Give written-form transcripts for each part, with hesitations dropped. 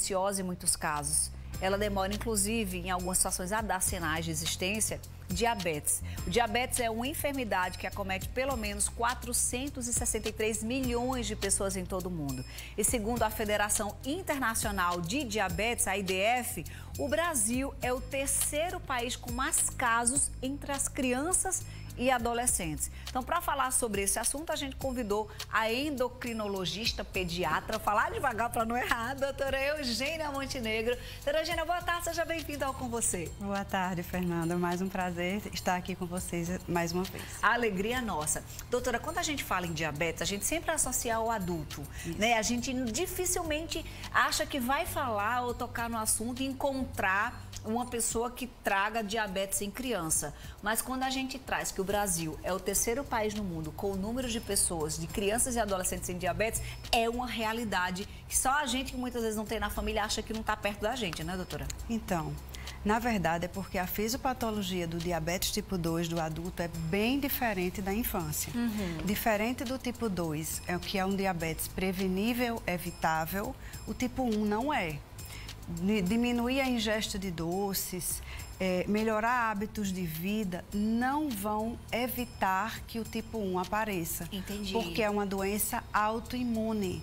silenciosa em muitos casos. Ela demora, inclusive, em algumas situações, a dar sinais de existência. Diabetes. O diabetes é uma enfermidade que acomete pelo menos 463 milhões de pessoas em todo o mundo. E segundo a Federação Internacional de Diabetes, a IDF, o Brasil é o terceiro país com mais casos entre as crianças e adolescentes. Então, para falar sobre esse assunto, a gente convidou a endocrinologista pediatra, falar devagar para não errar, a doutora Eugênia Montenegro. Doutora Eugênia, boa tarde, seja bem-vinda ao Com Você. Boa tarde, Fernanda. Mais um prazer estar aqui com vocês mais uma vez. A alegria é nossa. Doutora, quando a gente fala em diabetes, a gente sempre associa ao adulto, né? A gente dificilmente acha que vai falar ou tocar no assunto e encontrar uma pessoa que traga diabetes em criança. Mas quando a gente traz que o Brasil é o terceiro país no mundo com o número de pessoas, de crianças e adolescentes em diabetes, é uma realidade que só a gente que muitas vezes não tem na família acha que não está perto da gente, né, doutora? Então, na verdade é porque a fisiopatologia do diabetes tipo 2 do adulto é bem diferente da infância. Diferente do tipo 2, é o que é um diabetes prevenível, evitável, o tipo 1 não é. Diminuir a ingesta de doces, melhorar hábitos de vida, não vão evitar que o tipo 1 apareça. Entendi. Porque é uma doença autoimune.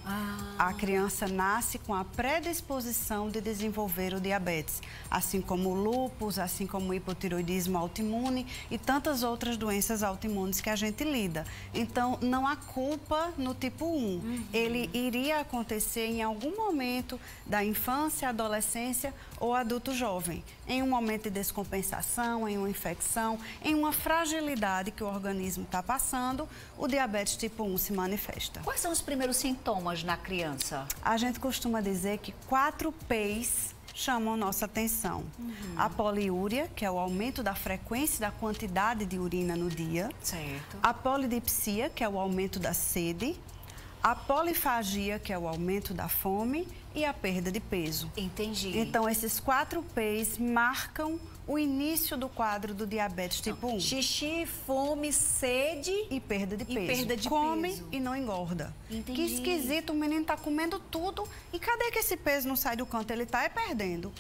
A criança nasce com a predisposição de desenvolver o diabetes, assim como o lúpus, assim como o hipotiroidismo autoimune e tantas outras doenças autoimunes que a gente lida. Então, não há culpa no tipo 1. Ele iria acontecer em algum momento da infância, adolescência ou adulto jovem, em um momento de descompensação, em uma infecção, em uma fragilidade que o organismo está passando, o diabetes tipo 1 se manifesta. Quais são os primeiros sintomas na criança? A gente costuma dizer que 4 P's chamam nossa atenção. A poliúria, que é o aumento da frequência e da quantidade de urina no dia. Certo. A polidipsia, que é o aumento da sede. A polifagia, que é o aumento da fome, e a perda de peso. Entendi. Então, esses 4 P's marcam o início do quadro do diabetes tipo 1. Xixi, fome, sede E perda de peso. E perda de Come peso. e não engorda. Entendi. Que esquisito, o menino tá comendo tudo. E cadê que esse peso não sai do canto? Ele tá perdendo.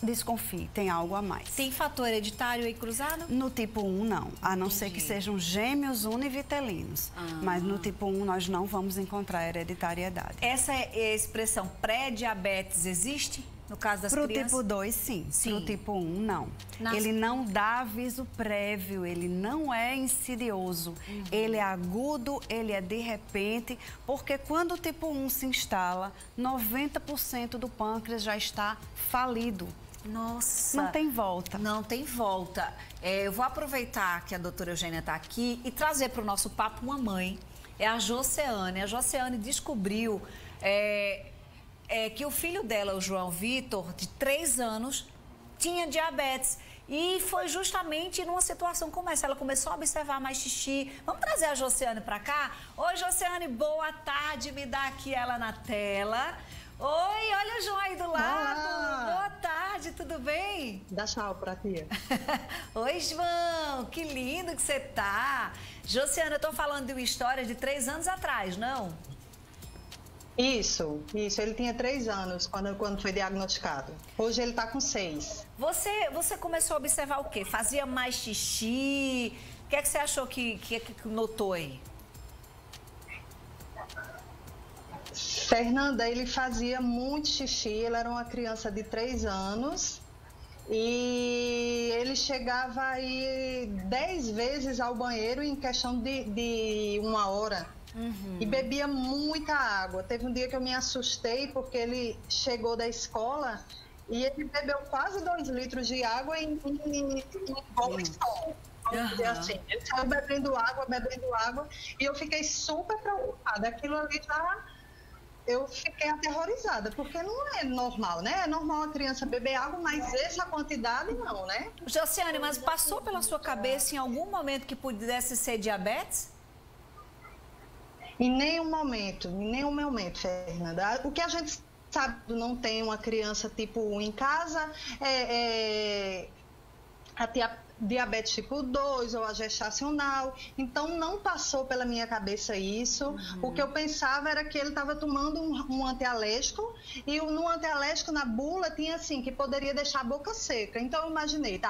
Desconfie, tem algo a mais. Tem fator hereditário aí cruzado? No tipo 1, não. A não ser que sejam gêmeos univitelinos. Mas no tipo 1, nós não vamos encontrar hereditariedade. Essa expressão pré-diabetes existe? No caso das Pro crianças? tipo 2, sim. Sim. Pro tipo 1, não. Nas- Ele não dá aviso prévio, ele não é insidioso. Ele é agudo, ele é de repente, porque quando o tipo 1 se instala, 90% do pâncreas já está falido. Nossa. Não tem volta. Não tem volta. Eu vou aproveitar que a doutora Eugênia está aqui e trazer para o nosso papo uma mãe. É a Josiane. A Josiane descobriu que o filho dela, o João Vitor, de 3 anos, tinha diabetes. E foi justamente numa situação como essa. Ela começou a observar mais xixi. Vamos trazer a Josiane para cá? Oi, Josiane, boa tarde. Me dá aqui ela na tela. Oi, olha o João aí do lado. Olá. Boa tarde, tudo bem? Dá tchau pra tia. Oi, João, que lindo que você tá. Josiane, eu tô falando de uma história de 3 anos atrás, não? Isso. Ele tinha 3 anos quando foi diagnosticado. Hoje ele tá com 6. Você começou a observar o quê? Fazia mais xixi? O que é que você achou que notou aí? Fernanda, ele fazia muito xixi, ele era uma criança de 3 anos e ele chegava aí 10 vezes ao banheiro em questão de 1 hora. E bebia muita água. Teve um dia que eu me assustei porque ele chegou da escola e ele bebeu quase 2 litros de água em bola só. Vamos dizer assim. Ele saiu bebendo água e eu fiquei super preocupada. Aquilo ali já... Eu fiquei aterrorizada, porque não é normal, né? É normal a criança beber água, mas essa quantidade não, né? Josiane, mas passou pela sua cabeça em algum momento que pudesse ser diabetes? Em nenhum momento, Fernanda. O que a gente sabe, não tem uma criança tipo 1 em casa, a tia diabetes tipo 2 ou a gestacional. Então, não passou pela minha cabeça isso. O que eu pensava era que ele estava tomando um antialérgico e no antialérgico, na bula, tinha assim, que poderia deixar a boca seca. Então, eu imaginei,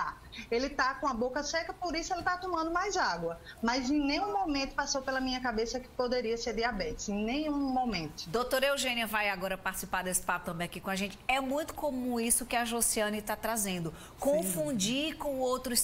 ele está com a boca seca, por isso ele está tomando mais água. Mas em nenhum momento passou pela minha cabeça que poderia ser diabetes, em nenhum momento. Doutora Eugênia vai agora participar desse papo também aqui com a gente. É muito comum isso que a Josiane está trazendo. Confundir com outros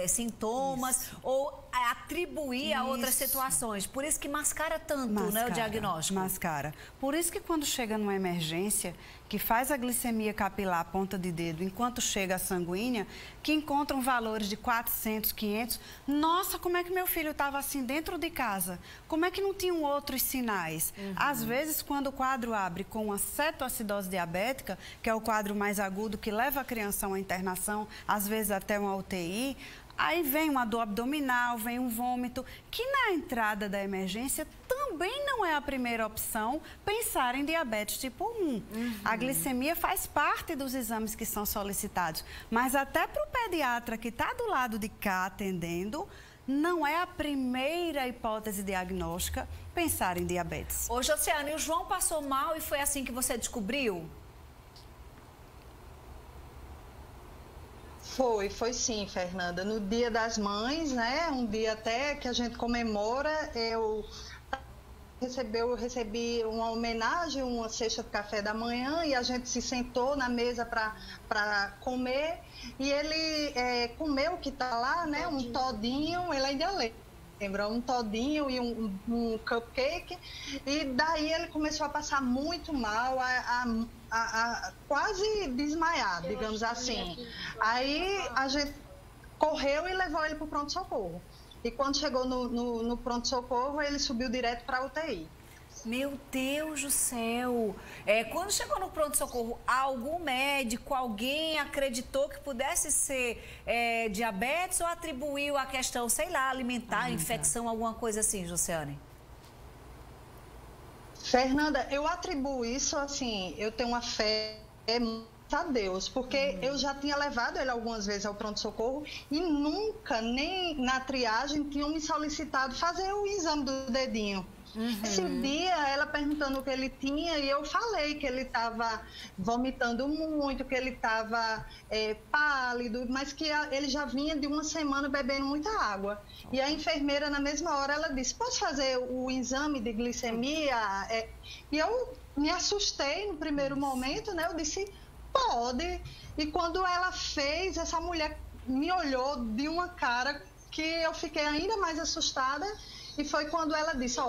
sintomas ou atribuir a outras situações. Por isso que mascara tanto, né, o diagnóstico. Mascara. Por isso que quando chega numa emergência, que faz a glicemia capilar ponta de dedo, enquanto chega a sanguínea, que encontram valores de 400, 500. Nossa, como é que meu filho estava assim dentro de casa? Como é que não tinham outros sinais? Às vezes, quando o quadro abre com uma cetoacidose diabética, que é o quadro mais agudo que leva a criança a uma internação, às vezes até uma UTI, aí vem uma dor abdominal, vem um vômito, que na entrada da emergência também não é a primeira opção pensar em diabetes tipo 1. A glicemia faz parte dos exames que são solicitados, mas até para o pediatra que está do lado de cá atendendo, não é a primeira hipótese diagnóstica pensar em diabetes. Ô, Josiane, o João passou mal e foi assim que você descobriu? Foi sim, Fernanda. No Dia das Mães, né, um dia até que a gente comemora, eu recebi uma homenagem, uma cesta de café da manhã, e a gente se sentou na mesa para comer, e ele comeu o que está lá, né, um todinho, ele ainda lembra, um todinho e um cupcake, e daí ele começou a passar muito mal, a quase desmaiar, digamos assim. Aí a gente correu e levou ele para o pronto-socorro. E quando chegou no pronto-socorro, ele subiu direto para a UTI. Meu Deus do céu! Quando chegou no pronto-socorro, algum médico, alguém acreditou que pudesse ser diabetes ou atribuiu a questão, sei lá, alimentar, infecção, alguma coisa assim, Josiane? Fernanda, eu atribuo isso, assim, eu tenho uma fé a Deus, porque eu já tinha levado ele algumas vezes ao pronto-socorro e nunca, nem na triagem, tinham me solicitado fazer o exame do dedinho. Esse dia, ela perguntando o que ele tinha, e eu falei que ele estava vomitando muito, que ele estava pálido, mas que ele já vinha de uma semana bebendo muita água. E a enfermeira, na mesma hora, ela disse, posso fazer o exame de glicemia? E eu me assustei no primeiro momento, né? Eu disse, pode. E quando ela fez, essa mulher me olhou de uma cara que eu fiquei ainda mais assustada, e foi quando ela disse,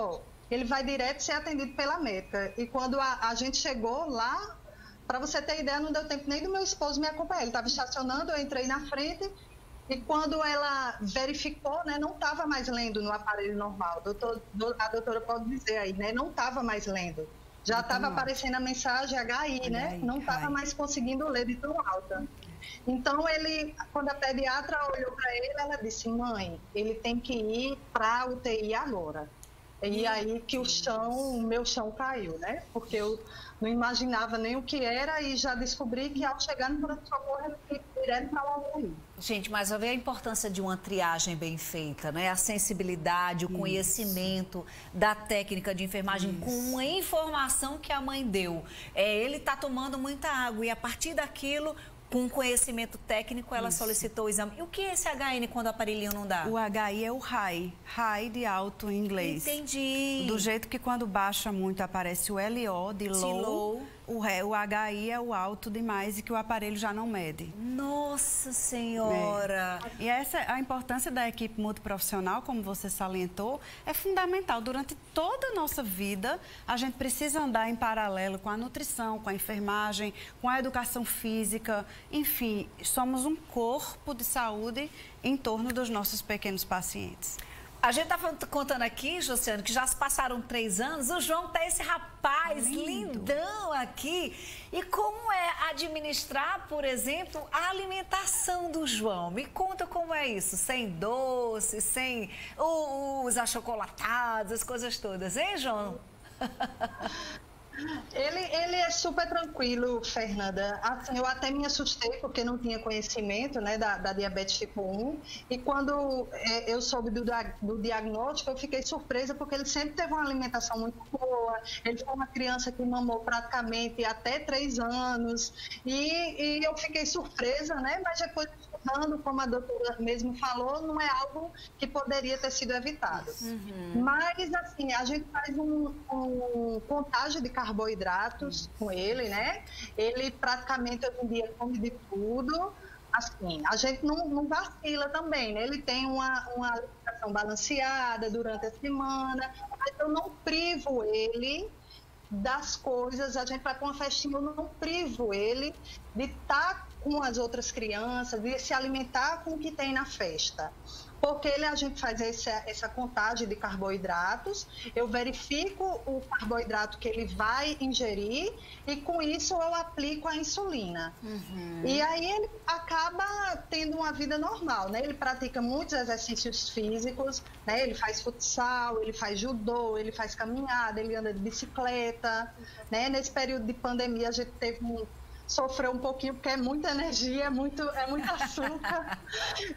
ele vai direto ser atendido pela médica. E quando a gente chegou lá, para você ter ideia, não deu tempo nem do meu esposo me acompanhar. Ele estava estacionando, eu entrei na frente, e quando ela verificou, né, não estava mais lendo no aparelho normal. A doutora pode dizer aí, né, não estava mais lendo. Já estava aparecendo a mensagem HI, né? Não estava mais conseguindo ler de tão alta. Então, quando a pediatra olhou para ele, ela disse, mãe, ele tem que ir para a UTI agora. E aí que o meu chão caiu, né? Porque eu não imaginava nem o que era e já descobri que ao chegar no pronto-socorro ele foi direto para a UTI. Gente, mas olha a importância de uma triagem bem feita, né? A sensibilidade, o conhecimento da técnica de enfermagem com a informação que a mãe deu. Ele está tomando muita água e a partir daquilo, com conhecimento técnico, ela solicitou o exame. E o que é esse HN quando o aparelhinho não dá? O HI é o high de alto em inglês. Entendi. Do jeito que quando baixa muito aparece o LO de low. O HI é o alto demais e que o aparelho já não mede. Nossa Senhora! E a importância da equipe multiprofissional, como você salientou, é fundamental. Durante toda a nossa vida, a gente precisa andar em paralelo com a nutrição, com a enfermagem, com a educação física. Enfim, somos um corpo de saúde em torno dos nossos pequenos pacientes. A gente tá contando aqui, Josiane, que já se passaram 3 anos. O João tá esse rapaz lindão aqui. E como é administrar, por exemplo, a alimentação do João? Me conta como é isso. Sem doce, sem os achocolatados, as coisas todas. Hein, João? Ele é super tranquilo, Fernanda. Assim, eu até me assustei porque não tinha conhecimento, né, da diabetes tipo 1. E quando eu soube do diagnóstico, eu fiquei surpresa porque ele sempre teve uma alimentação muito boa. Ele foi uma criança que mamou praticamente até 3 anos. E eu fiquei surpresa, né? Mas depois, como a doutora mesmo falou, não é algo que poderia ter sido evitado. Mas, assim, a gente faz um contagem de carboidratos com ele, né? Ele praticamente hoje em dia come de tudo. Assim, a gente não vacila também, né? Ele tem uma alimentação balanceada durante a semana, mas eu não privo ele das coisas. A gente vai para uma festinha, eu não privo ele de estar com as outras crianças, de se alimentar com o que tem na festa. Porque a gente faz essa contagem de carboidratos, eu verifico o carboidrato que ele vai ingerir e com isso eu aplico a insulina. E aí ele acaba tendo uma vida normal, né? Ele pratica muitos exercícios físicos, né? Ele faz futsal, ele faz judô, ele faz caminhada, ele anda de bicicleta, né? Nesse período de pandemia a gente sofreu um pouquinho, porque é muita energia, é muito açúcar.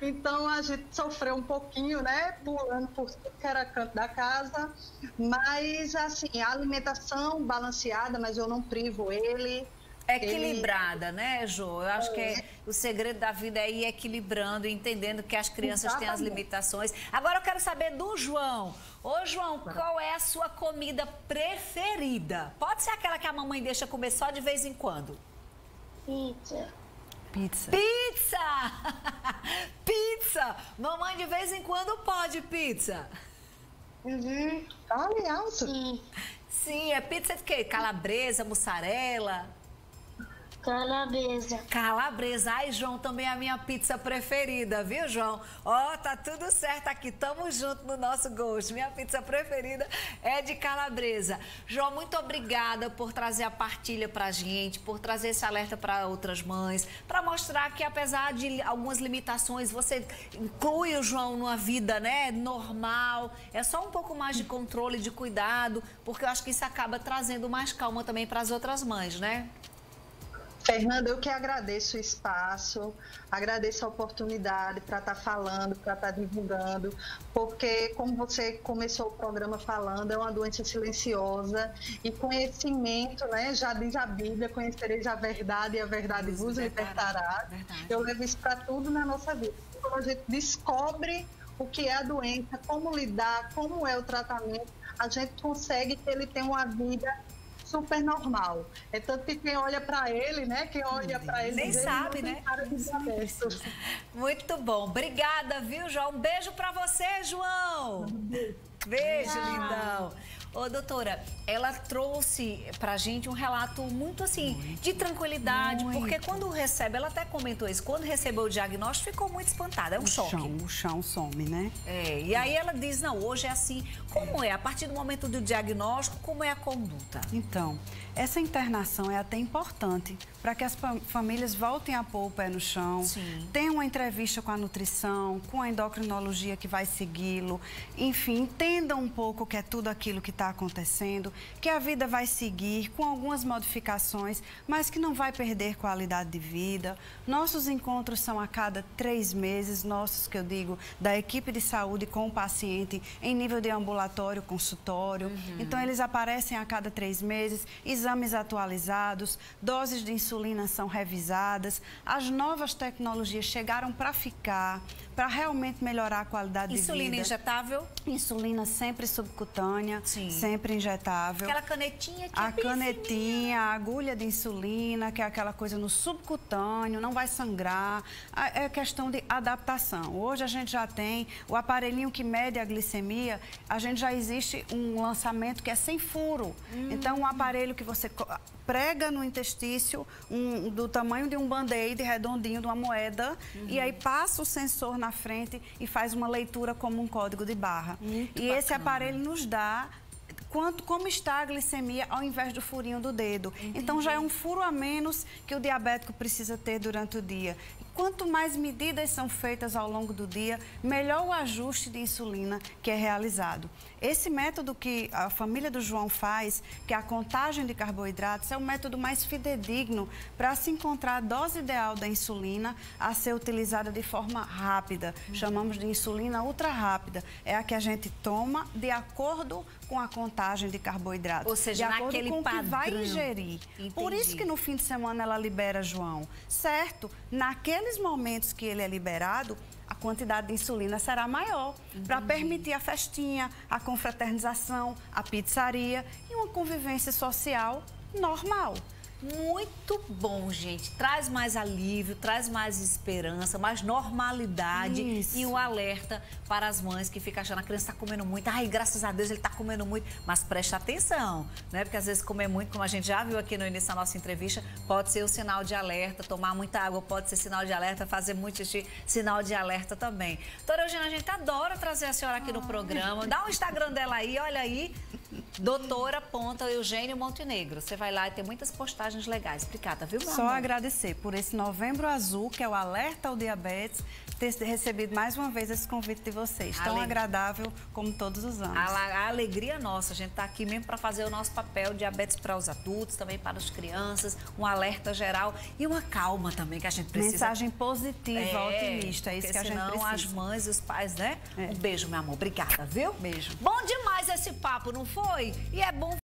Então, a gente sofreu um pouquinho, né? Pulando por tudo que era canto da casa. Mas, assim, a alimentação balanceada, mas eu não privo ele. Equilibrada, né, Jô? Eu acho que o segredo da vida é ir equilibrando, entendendo que as crianças têm as limitações. Agora eu quero saber do João. Ô, João, qual é a sua comida preferida? Pode ser aquela que a mamãe deixa comer só de vez em quando. Pizza. Pizza. Pizza! Pizza! Mamãe de vez em quando pode pizza. Olha, alto. Sim. Sim, é pizza de quê? Calabresa, mussarela? Calabresa. Calabresa. Ai, João, também é a minha pizza preferida, viu, João? Ó, tá tudo certo aqui, tamo junto no nosso gosto. Minha pizza preferida é de calabresa. João, muito obrigada por trazer a partilha pra gente, por trazer esse alerta para outras mães, para mostrar que apesar de algumas limitações, você inclui o João numa vida, né, normal. É só um pouco mais de controle, de cuidado, porque eu acho que isso acaba trazendo mais calma também para as outras mães, né? Fernanda, eu que agradeço o espaço, agradeço a oportunidade para estar falando, para estar divulgando, porque, como você começou o programa falando, é uma doença silenciosa e conhecimento, né? Já diz a Bíblia, conhecereis a verdade e a verdade vos libertará. Eu levo isso para tudo na nossa vida. Quando a gente descobre o que é a doença, como lidar, como é o tratamento, a gente consegue que ele tenha uma vida super normal. É tanto que quem olha para ele, né? Quem olha para ele nem sabe, né? Muito bom. Obrigada, viu, João? Um beijo para você, João. Beijo, lindão. Ô, doutora, ela trouxe pra gente um relato muito, assim, de tranquilidade, porque quando recebe, ela até comentou isso, quando recebeu o diagnóstico, ficou muito espantada, é um choque. O chão some, né? É, e aí ela diz, não, hoje é assim. Como é? A partir do momento do diagnóstico, como é a conduta? Então, essa internação é até importante para que as famílias voltem a pôr o pé no chão, tenham uma entrevista com a nutrição, com a endocrinologia que vai segui-lo, enfim, entendam um pouco o que é tudo aquilo que está acontecendo, que a vida vai seguir com algumas modificações, mas que não vai perder qualidade de vida. Nossos encontros são a cada 3 meses, nossos, que eu digo, da equipe de saúde com o paciente em nível de ambulatório, consultório. Então, eles aparecem a cada 3 meses, exames atualizados, doses de insulina são revisadas, as novas tecnologias chegaram para ficar, para realmente melhorar a qualidade de vida. Insulina injetável? Insulina sempre subcutânea, sempre injetável. Aquela canetinha que a canetinha, a agulha de insulina, que é aquela coisa no subcutâneo, não vai sangrar. É questão de adaptação. Hoje a gente já tem o aparelhinho que mede a glicemia, a gente já existe um lançamento que é sem furo. Então, um aparelho que você prega no intestício, do tamanho de um band-aid redondinho, de uma moeda, e aí passa o sensor na frente e faz uma leitura como um código de barra. Muito bacana. Esse aparelho nos dá como está a glicemia ao invés do furinho do dedo. Entendi. Então, já é um furo a menos que o diabético precisa ter durante o dia. quanto mais medidas são feitas ao longo do dia, melhor o ajuste de insulina que é realizado. Esse método que a família do João faz, que é a contagem de carboidratos, é o método mais fidedigno para se encontrar a dose ideal da insulina a ser utilizada de forma rápida. Chamamos de insulina ultra rápida. É a que a gente toma de acordo com a contagem de carboidratos. Ou seja, de acordo naquele com o padrão. que vai ingerir. Entendi. Por isso que no fim de semana ela libera, João. Certo? Naqueles momentos que ele é liberado, a quantidade de insulina será maior para permitir a festinha, a confraternização, a pizzaria e uma convivência social normal. Muito bom, gente. Traz mais alívio, traz mais esperança, mais normalidade. Isso. E um alerta para as mães que ficam achando que a criança está comendo muito. Ai, graças a Deus ele está comendo muito. Mas preste atenção, né? Porque às vezes comer muito, como a gente já viu aqui no início da nossa entrevista, pode ser o sinal de alerta. Tomar muita água pode ser sinal de alerta. Fazer muito xixi, sinal de alerta também. Doutora Eugênia, a gente adora trazer a senhora aqui no programa. Dá o Instagram dela aí, olha aí. Doutora.Eugênio Montenegro. Você vai lá e tem muitas postagens legais. Obrigada, viu, meu Só amor? agradecer por esse Novembro Azul, que é o alerta ao diabetes, ter recebido mais uma vez esse convite de vocês. Tão agradável como todos os anos. A alegria nossa, a gente está aqui mesmo para fazer o nosso papel, diabetes para os adultos, também para as crianças, um alerta geral e uma calma também que a gente precisa. Mensagem positiva, otimista, é isso que a gente precisa. As mães e os pais, né? Um beijo, meu amor. Obrigada, viu? Beijo. Bom demais esse papo, não foi? E é bom